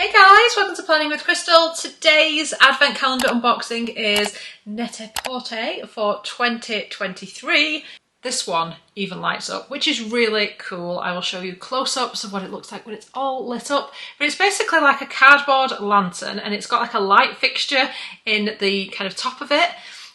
Hey guys, welcome to Planning with Crystal. Today's advent calendar unboxing is Net-a-Porter for 2023. This one even lights up, which is really cool. I will show you close-ups of what it looks like when it's all lit up. But it's basically like a cardboard lantern, and it's got like a light fixture in the kind of top of it.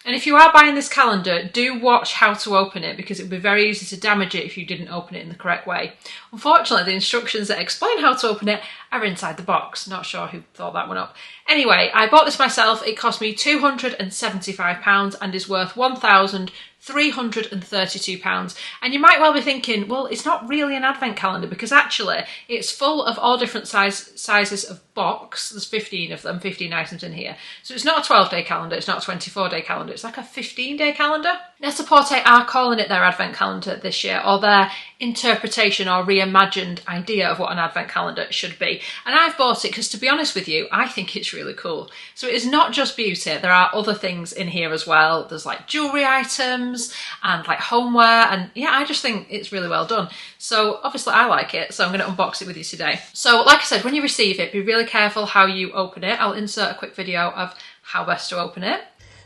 And if you are buying this calendar, do watch how to open it, because it would be very easy to damage it if you didn't open it in the correct way. Unfortunately, the instructions that explain how to open it are inside the box. Not sure who thought that one up. Anyway, I bought this myself. It cost me £275 and is worth £1,332. And you might well be thinking, well, it's not really an advent calendar, because actually it's full of all different sizes of box. There's 15 of them, 15 items in here. So it's not a 12-day calendar, it's not a 24-day calendar, it's like a 15-day calendar. Net-a-Porter are calling it their advent calendar this year, or their interpretation or reimagined idea of what an advent calendar should be. And I've bought it because, to be honest with you, I think it's really cool. So it is not just beauty, there are other things in here as well. There's like jewellery items and like homeware, and yeah, I just think it's really well done. So obviously I like it, so I'm going to unbox it with you today. So like I said, when you receive it, be really careful how you open it. I'll insert a quick video of how best to open it.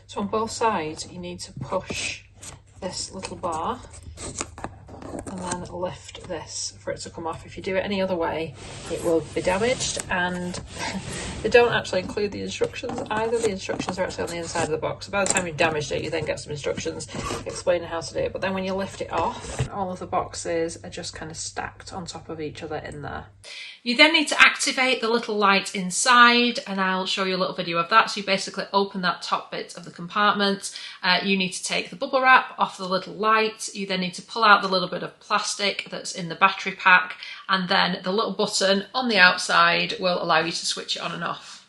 So on both sides you need to push this little bar and then lift this for it to come off. If you do it any other way, it will be damaged. And they don't actually include the instructions either. The instructions are actually on the inside of the box. So by the time you've damaged it, you then get some instructions explaining how to do it. But then when you lift it off, all of the boxes are just kind of stacked on top of each other in there. You then need to activate the little light inside, and I'll show you a little video of that. So you basically open that top bit of the compartment. You need to take the bubble wrap off the little light. You then need to pull out the little bit of plastic that's in the battery pack, and then the little button on the outside will allow you to switch it on and off.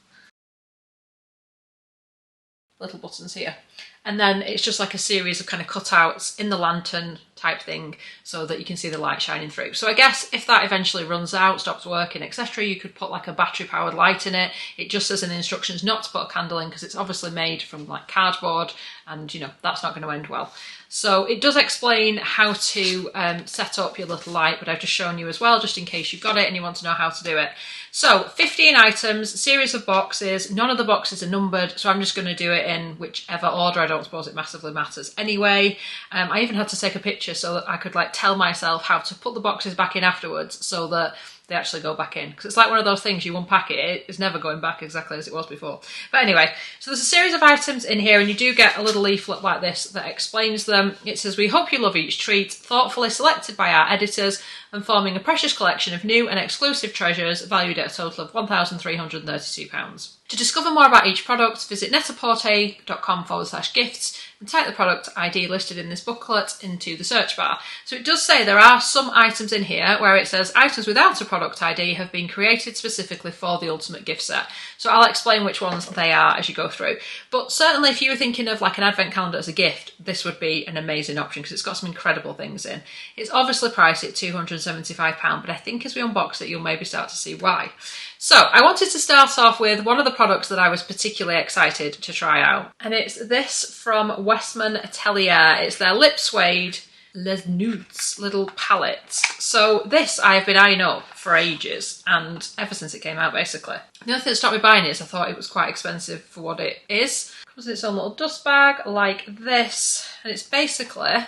Little buttons here. And then it's just like a series of kind of cutouts in the lantern type thing so that you can see the light shining through. So I guess if that eventually runs out, stops working, etc., you could put like a battery powered light in it. It just says in the instructions not to put a candle in because it's obviously made from like cardboard, and you know, that's not going to end well. So it does explain how to set up your little light, but I've just shown you as well, just in case you've got it and you want to know how to do it. So 15 items, series of boxes. None of the boxes are numbered, so I'm just going to do it in whichever order. I don't suppose it massively matters anyway. I even had to take a picture so that I could like tell myself how to put the boxes back in afterwards so that they actually go back in, because it's like one of those things, you unpack it, it's never going back exactly as it was before. But anyway, so there's a series of items in here, and you do get a little leaflet like this that explains them. It says, "We hope you love each treat, thoughtfully selected by our editors and forming a precious collection of new and exclusive treasures valued at a total of £1,332. To discover more about each product, visit netaporter.com/gifts and type the product ID listed in this booklet into the search bar." So it does say there are some items in here where it says items without a product ID have been created specifically for the ultimate gift set. So I'll explain which ones they are as you go through. But certainly if you were thinking of like an advent calendar as a gift, this would be an amazing option because it's got some incredible things in. It's obviously priced at £275, but I think as we unbox it, you'll maybe start to see why. So I wanted to start off with one of the products that I was particularly excited to try out. And it's this from Westman Atelier. It's their Lip Suede Les Nudes little palettes. So this I've been eyeing up for ages, and ever since it came out basically. The only thing that stopped me buying it is I thought it was quite expensive for what it is. It comes in its own little dust bag like this, and it's basically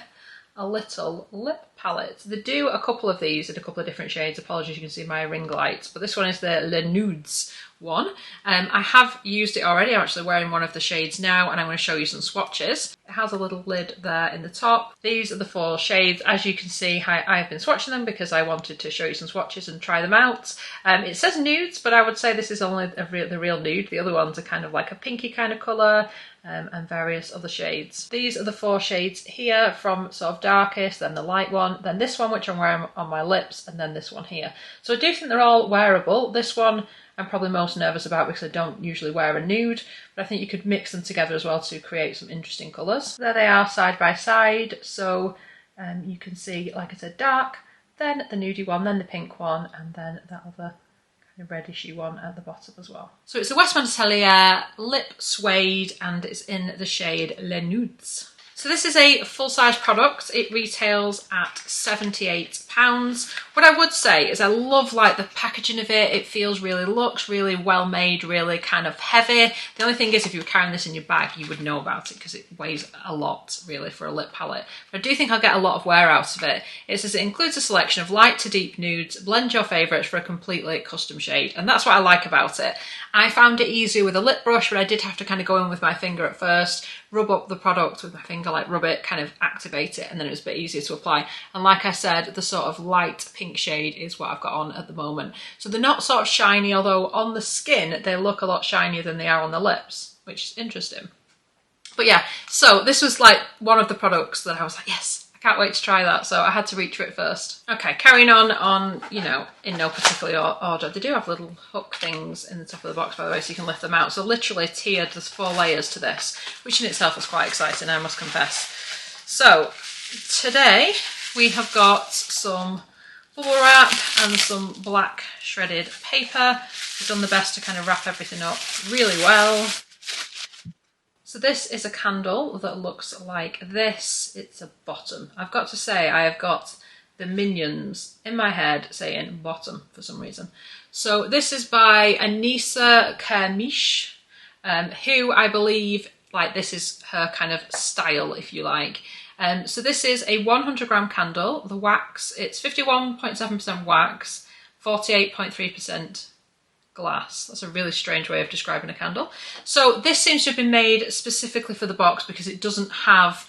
a little lip palette. They do a couple of these in a couple of different shades. Apologies, you can see my ring light, but this one is the Les Nudes one. I have used it already. I'm actually wearing one of the shades now, and I'm going to show you some swatches. It has a little lid there in the top. These are the 4 shades. As you can see, I've been swatching them because I wanted to show you some swatches and try them out. It says nudes, but I would say this is only the real nude. The other ones are kind of like a pinky kind of colour, and various other shades. These are the 4 shades here, from sort of darkest, then the light one, then this one which I'm wearing on my lips, and then this one here. So I do think they're all wearable. This one I'm probably most nervous about because I don't usually wear a nude, but I think you could mix them together as well to create some interesting colours. There they are side by side, so you can see, like I said, dark, then the nudie one, then the pink one, and then that other kind of reddishy one at the bottom as well. So it's a Westman Atelier Lip Suede, and it's in the shade Les Nudes. So this is a full-size product. It retails at £78. What I would say is I love like the packaging of it. It feels looks really well made, really kind of heavy. The only thing is if you were carrying this in your bag, you would know about it because it weighs a lot really for a lip palette. But I do think I'll get a lot of wear out of it. It says it includes a selection of light to deep nudes. Blend your favourites for a completely custom shade. And that's what I like about it. I found it easier with a lip brush, but I did have to kind of go in with my finger at first, rub up the product with my finger, like rub it, kind of activate it, and then it was a bit easier to apply. And like I said, the sort of light pink shade is what I've got on at the moment. So they're not sort of shiny, although on the skin they look a lot shinier than they are on the lips, which is interesting. But yeah, so this was like one of the products that I was like, yes, can't wait to try that, so I had to reach for it first. Okay, carrying on, you know, in no particular order. They do have little hook things in the top of the box, by the way, so you can lift them out. So literally tiered, there's 4 layers to this, which in itself was quite exciting, I must confess. So today we have got some bubble wrap and some black shredded paper. We've done the best to kind of wrap everything up really well. So this is a candle that looks like this. It's a bottom. I've got to say, I have got the minions in my head saying bottom for some reason. So this is by Anissa Kermish, who I believe, like, this is her kind of style, if you like. So this is a 100-gram candle. The wax, it's 51.7% wax, 48.3% glass. That's a really strange way of describing a candle. So this seems to have been made specifically for the box because it doesn't have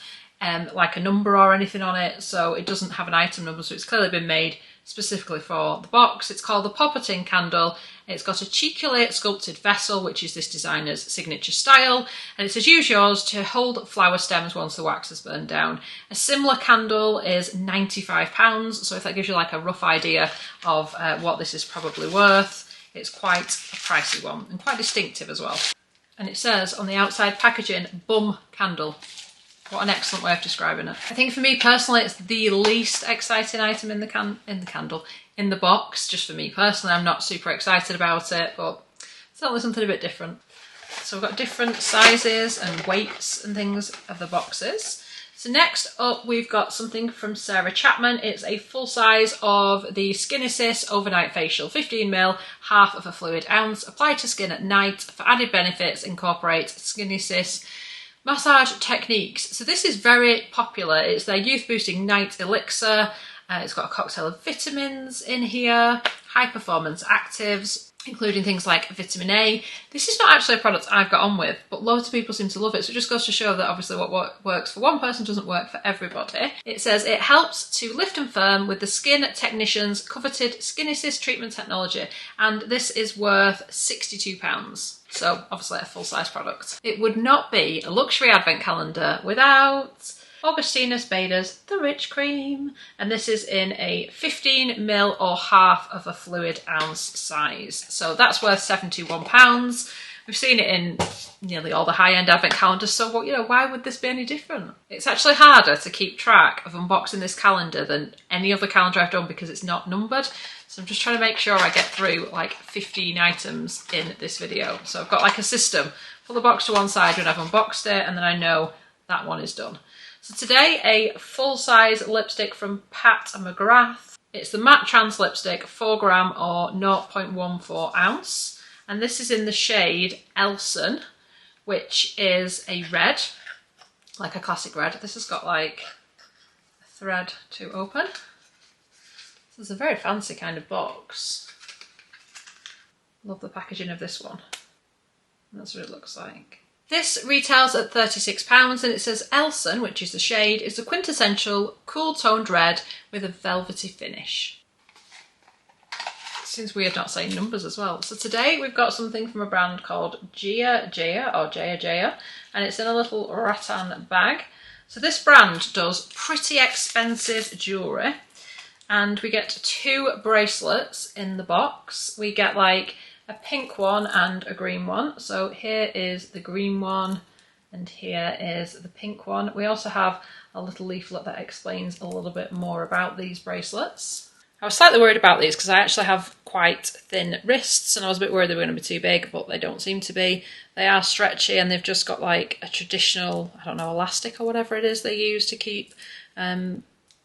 like a number or anything on it, so it doesn't have an item number, so it's clearly been made specifically for the box. It's called the Popperton candle. It's got a cheeky sculpted vessel, which is this designer's signature style, and it says use yours to hold flower stems once the wax has burned down. A similar candle is £95, so if that gives you like a rough idea of what this is probably worth. It's quite a pricey one and quite distinctive as well. And it says on the outside packaging, bum candle. What an excellent way of describing it. I think for me personally, it's the least exciting item in the box. Just for me personally, I'm not super excited about it, but certainly something a bit different. So we've got different sizes and weights and things of the boxes. So next up, we've got something from Sarah Chapman. It's a full size of the Skin Assist Overnight Facial, 15ml, half of a fluid ounce. Apply to skin at night. For added benefits, incorporate Skin Assist massage techniques. So this is very popular. It's their youth boosting night elixir. It's got a cocktail of vitamins in here, high performance actives, including things like vitamin A. This is not actually a product I've got on with, but loads of people seem to love it. So it just goes to show that obviously what works for one person doesn't work for everybody. It says it helps to lift and firm with the Skin Technician's coveted Skin Assist treatment technology. And this is worth £62. So obviously a full-size product. It would not be a luxury advent calendar without Augustinus Bader's The Rich Cream, and this is in a 15ml or half of a fluid ounce size. So that's worth £71. We've seen it in nearly all the high-end advent calendars, so what, you know, why would this be any different? It's actually harder to keep track of unboxing this calendar than any other calendar I've done because it's not numbered. So I'm just trying to make sure I get through like 15 items in this video. So I've got like a system. Pull the box to one side when I've unboxed it, and then I know that one is done. So today, a full-size lipstick from Pat McGrath. It's the Matte Trans Lipstick, 4g or 0.14 ounce. And this is in the shade Elson, which is a red, like a classic red. This has got like a thread to open. So it's a very fancy kind of box. Love the packaging of this one. And that's what it looks like. This retails at £36 and it says Elson, which is the shade, is the quintessential cool toned red with a velvety finish. Seems weird not saying numbers as well. So today we've got something from a brand called Gia or Jaya, and it's in a little rattan bag. So this brand does pretty expensive jewellery, and we get 2 bracelets in the box. We get like a pink one and a green one. So here is the green one and here is the pink one. We also have a little leaflet that explains a little bit more about these bracelets. I was slightly worried about these because I actually have quite thin wrists and I was a bit worried they were going to be too big, but they don't seem to be. They are stretchy and they've just got like a traditional, I don't know, elastic or whatever it is they use to keep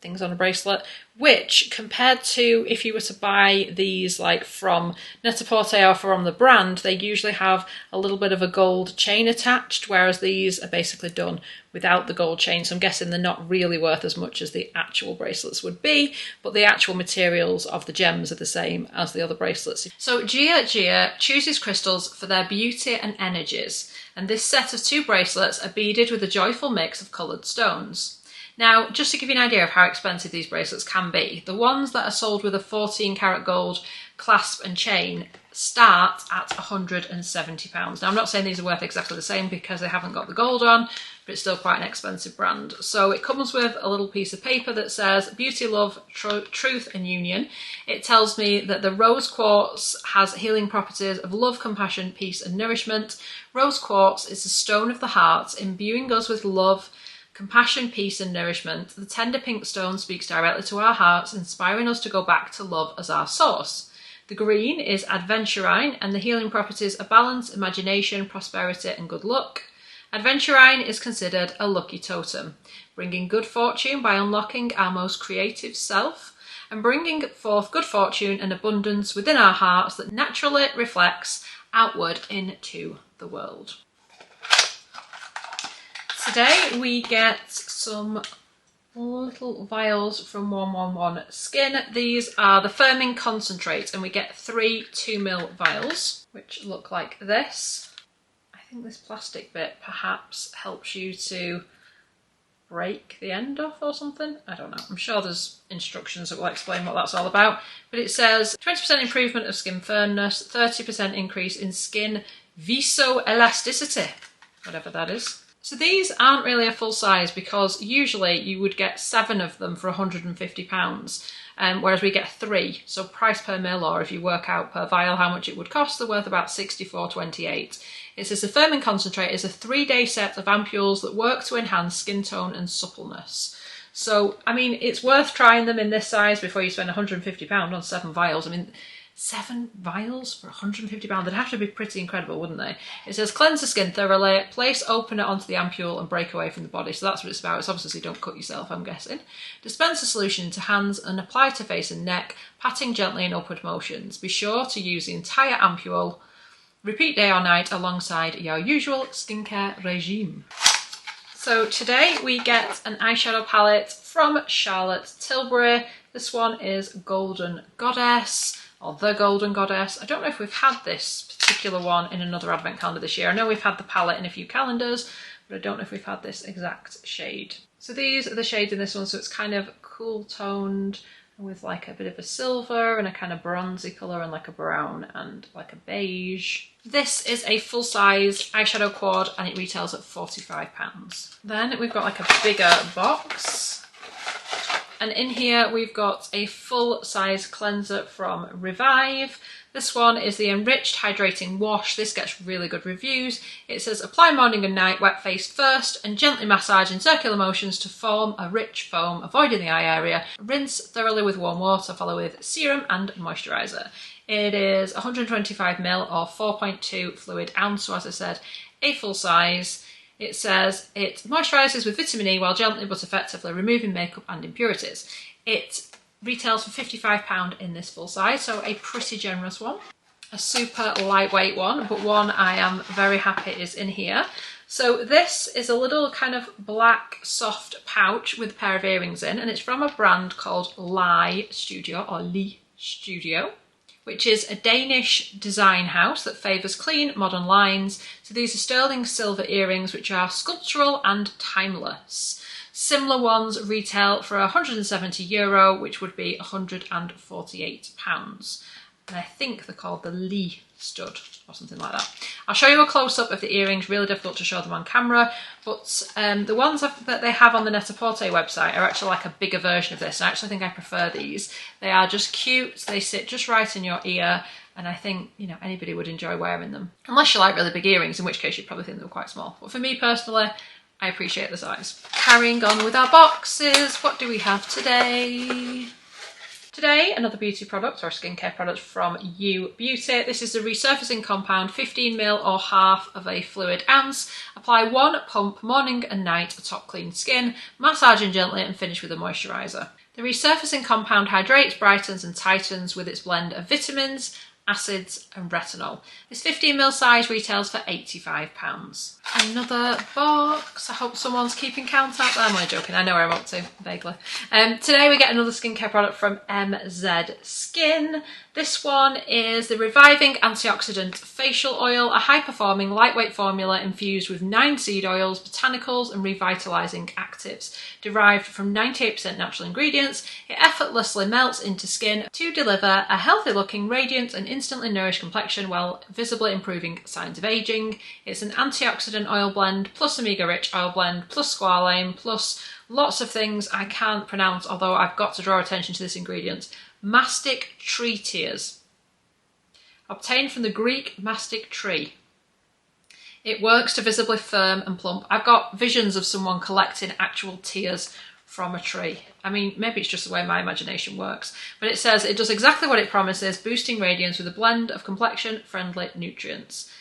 things on a bracelet, which compared to if you were to buy these like from Net-a-Porter or from the brand, they usually have a little bit of a gold chain attached, whereas these are basically done without the gold chain. So I'm guessing they're not really worth as much as the actual bracelets would be, but the actual materials of the gems are the same as the other bracelets. So Gia chooses crystals for their beauty and energies, and this set of 2 bracelets are beaded with a joyful mix of coloured stones. Now, just to give you an idea of how expensive these bracelets can be, the ones that are sold with a 14 karat gold clasp and chain start at £170. Now, I'm not saying these are worth exactly the same because they haven't got the gold on, but it's still quite an expensive brand. So it comes with a little piece of paper that says beauty, love, truth and union. It tells me that the rose quartz has healing properties of love, compassion, peace and nourishment. Rose quartz is the stone of the heart, imbuing us with love, compassion, peace and nourishment. The tender pink stone speaks directly to our hearts, inspiring us to go back to love as our source. The green is adventurine and the healing properties are balance, imagination, prosperity and good luck. Adventurine is considered a lucky totem, bringing good fortune by unlocking our most creative self and bringing forth good fortune and abundance within our hearts that naturally reflects outward into the world. Today we get some little vials from 111 Skin. These are the firming concentrate and we get 3 2ml vials which look like this. I think this plastic bit perhaps helps you to break the end off or something. I don't know. I'm sure there's instructions that will explain what that's all about. But it says 20% improvement of skin firmness, 30% increase in skin visoelasticity, whatever that is. So these aren't really a full size because usually you would get 7 of them for £150, whereas we get 3. So price per mil, or if you work out per vial how much it would cost, they're worth about £64.28. It says the firming concentrate is a 3-day set of ampules that work to enhance skin tone and suppleness. So, I mean, it's worth trying them in this size before you spend £150 on 7 vials. I mean, 7 vials for £150? They'd have to be pretty incredible, wouldn't they? It says cleanse the skin thoroughly, place opener onto the ampule and break away from the body. So that's what it's about. It's obviously don't cut yourself, I'm guessing. Dispense the solution into hands and apply to face and neck, patting gently in upward motions. Be sure to use the entire ampule. Repeat day or night alongside your usual skincare regime. So today we get an eyeshadow palette from Charlotte Tilbury. This one is Golden Goddess, or The Golden Goddess. I don't know if we've had this particular one in another advent calendar this year. I know we've had the palette in a few calendars, but I don't know if we've had this exact shade. So these are the shades in this one, so it's kind of cool toned with like a bit of a silver and a kind of bronzy colour and like a brown and like a beige. This is a full-size eyeshadow quad and it retails at £45. Then we've got like a bigger box. And in here we've got a full-size cleanser from Revive. This one is the Enriched Hydrating Wash. This gets really good reviews. It says apply morning and night, wet face first, and gently massage in circular motions to form a rich foam, avoiding the eye area. Rinse thoroughly with warm water, follow with serum and moisturiser. It is 125ml or 4.2 fluid ounce, so as I said, a full size. It says it moisturises with vitamin E while gently but effectively removing makeup and impurities. It retails for £55 in this full size, so a pretty generous one. A super lightweight one, but one I am very happy is in here. So this is a little kind of black soft pouch with a pair of earrings in, and it's from a brand called Lee Studio, which is a Danish design house that favours clean, modern lines. So these are sterling silver earrings, which are sculptural and timeless. Similar ones retail for €170, which would be £148. And I think they're called the Lee stud or something like that. I'll show you a close-up of the earrings, really difficult to show them on camera, but the ones that they have on the Net-a-Porter website are actually like a bigger version of this. I actually think I prefer these. They are just cute, they sit just right in your ear, and I think, you know, anybody would enjoy wearing them. Unless you like really big earrings, in which case you'd probably think they were quite small. But for me personally, I appreciate the size. Carrying on with our boxes, what do we have today? Today, another beauty product or skincare product from U Beauty. This is the resurfacing compound, 15ml or half of a fluid ounce. Apply 1 pump morning and night atop clean skin, massaging gently and finish with a moisturiser. The resurfacing compound hydrates, brightens and tightens with its blend of vitamins, acids and retinol. This 15ml size retails for £85. Another box. I hope someone's keeping count out there. I'm only joking, I know where I'm up to, vaguely. Today we get another skincare product from MZ Skin. This one is the Reviving Antioxidant Facial Oil, a high-performing, lightweight formula infused with 9 seed oils, botanicals and revitalising actives. Derived from 98% natural ingredients, it effortlessly melts into skin to deliver a healthy-looking, radiant and instantly nourished complexion while visibly improving signs of ageing. It's an antioxidant oil blend, plus omega-rich oil blend, plus squalane, plus lots of things I can't pronounce, although I've got to draw attention to this ingredient. Mastic tree tears. Obtained from the Greek mastic tree. It works to visibly firm and plump. I've got visions of someone collecting actual tears from a tree. I mean, maybe it's just the way my imagination works. But it says it does exactly what it promises, boosting radiance with a blend of complexion-friendly nutrients.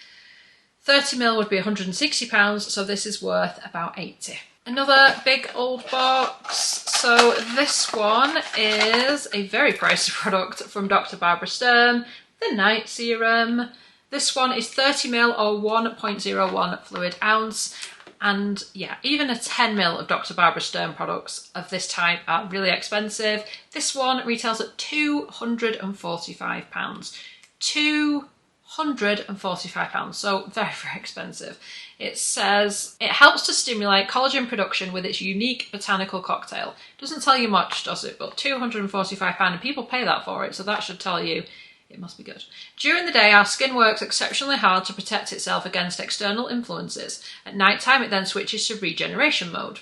30ml would be £160, so this is worth about £80. Another big old box. So this one is a very pricey product from Dr. Barbara Sturm, the Night Serum. This one is 30ml or 1.01 fluid ounce. And yeah, even a 10ml of Dr. Barbara Sturm products of this type are really expensive. This one retails at £245. £245, so very, very expensive. It says it helps to stimulate collagen production with its unique botanical cocktail. Doesn't tell you much, does it? But £245, and people pay that for it, so that should tell you it must be good. During the day, our skin works exceptionally hard to protect itself against external influences. At night time, it then switches to regeneration mode.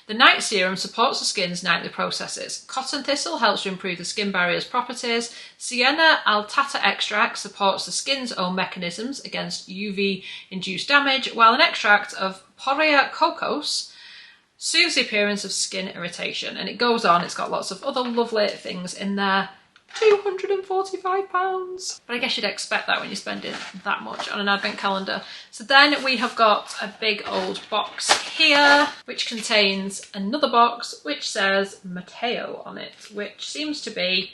The Night Serum supports the skin's nightly processes. Cotton thistle helps to improve the skin barrier's properties. Sienna altata extract supports the skin's own mechanisms against UV-induced damage, while an extract of Poria cocos soothes the appearance of skin irritation. And it goes on, it's got lots of other lovely things in there. £245. But I guess you'd expect that when you're spending that much on an advent calendar. So then we have got a big old box here, which contains another box which says Matteo on it, which seems to be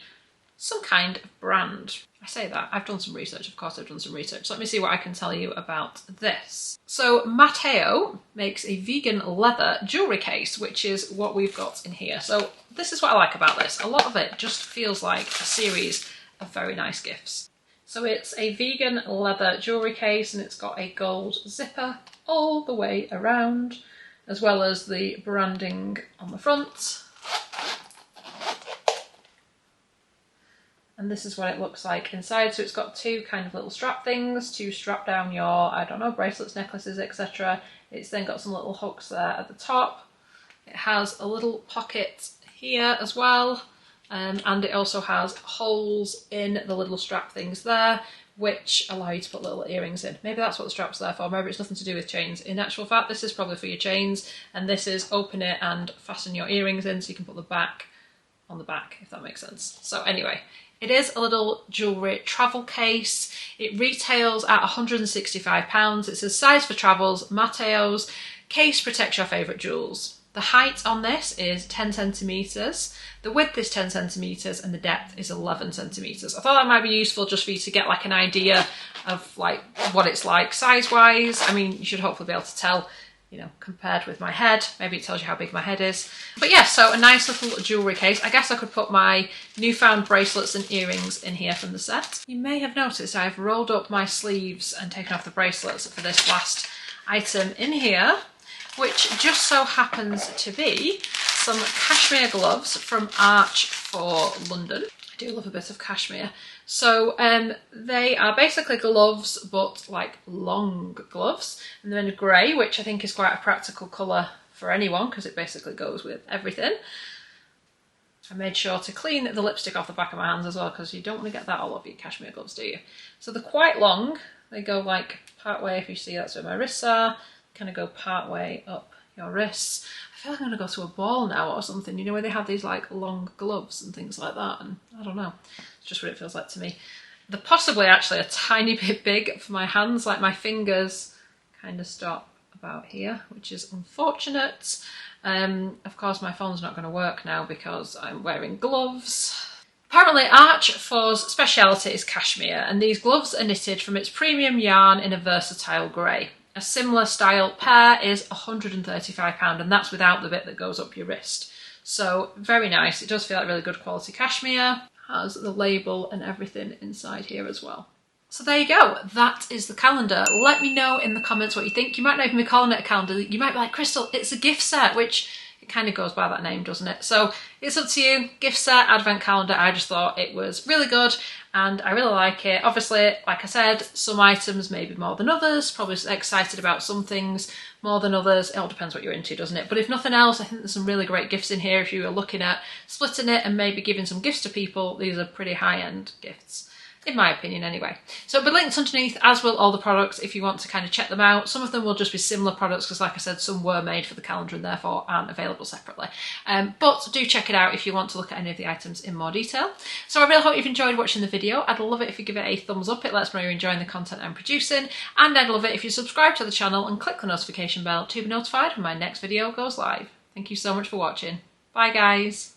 some kind of brand. I say that, I've done some research, of course I've done some research. So let me see what I can tell you about this. So Matteo makes a vegan leather jewellery case, which is what we've got in here. So this is what I like about this. A lot of it just feels like a series of very nice gifts. So it's a vegan leather jewellery case and it's got a gold zipper all the way around, as well as the branding on the front. And this is what it looks like inside. So it's got 2 kind of little strap things to strap down your, I don't know, bracelets, necklaces, etc. It's then got some little hooks there at the top. It has a little pocket here as well. And it also has holes in the little strap things there, which allow you to put little earrings in. Maybe that's what the strap's there for. Maybe it's nothing to do with chains. In actual fact, this is probably for your chains. And this is open it and fasten your earrings in so you can put the back on the back, if that makes sense. So anyway, it is a little jewellery travel case. It retails at £165. It says size for travels, Matteo's case protects your favourite jewels. The height on this is 10 centimetres, the width is 10 centimetres and the depth is 11 centimetres. I thought that might be useful just for you to get like an idea of like what it's like size wise. I mean, you should hopefully be able to tell, you know, compared with my head. Maybe it tells you how big my head is. But yeah, so a nice little jewellery case. I guess I could put my newfound bracelets and earrings in here from the set. You may have noticed I've rolled up my sleeves and taken off the bracelets for this last item in here, which just so happens to be some cashmere gloves from Arch for London. I do love a bit of cashmere. So they are basically gloves, but like long gloves. And they're in grey, which I think is quite a practical colour for anyone because it basically goes with everything. I made sure to clean the lipstick off the back of my hands as well because you don't want to get that all over your cashmere gloves, do you? So they're quite long. They go like part way, if you see that's where my wrists are, kind of go part way up your wrists. I feel like I'm gonna go to a ball now or something, you know, where they have these like long gloves and things like that, and I don't know, it's just what it feels like to me. They're possibly actually a tiny bit big for my hands, like my fingers kind of stop about here, which is unfortunate. Of course my phone's not going to work now because I'm wearing gloves. Apparently Arch4's speciality is cashmere, and these gloves are knitted from its premium yarn in a versatile grey. A similar style pair is £135, and that's without the bit that goes up your wrist. So very nice. It does feel like really good quality cashmere. Has the label and everything inside here as well. So there you go, that is the calendar. Let me know in the comments what you think. You might not even be calling it a calendar, you might be like, Crystal, it's a gift set, which it kind of goes by that name, doesn't it? So it's up to you. Gift set, advent calendar, I just thought it was really good and I really like it. Obviously, like I said, some items maybe more than others, probably excited about some things more than others. It all depends what you're into, doesn't it? But if nothing else, I think there's some really great gifts in here. If you are looking at splitting it and maybe giving some gifts to people, these are pretty high-end gifts, in my opinion anyway. So it'll be linked underneath, as will all the products if you want to kind of check them out. Some of them will just be similar products because, like I said, some were made for the calendar and therefore aren't available separately. But do check it out if you want to look at any of the items in more detail. So I really hope you've enjoyed watching the video. I'd love it if you give it a thumbs up. It lets me know you're enjoying the content I'm producing. And I'd love it if you subscribe to the channel and click the notification bell to be notified when my next video goes live. Thank you so much for watching. Bye guys.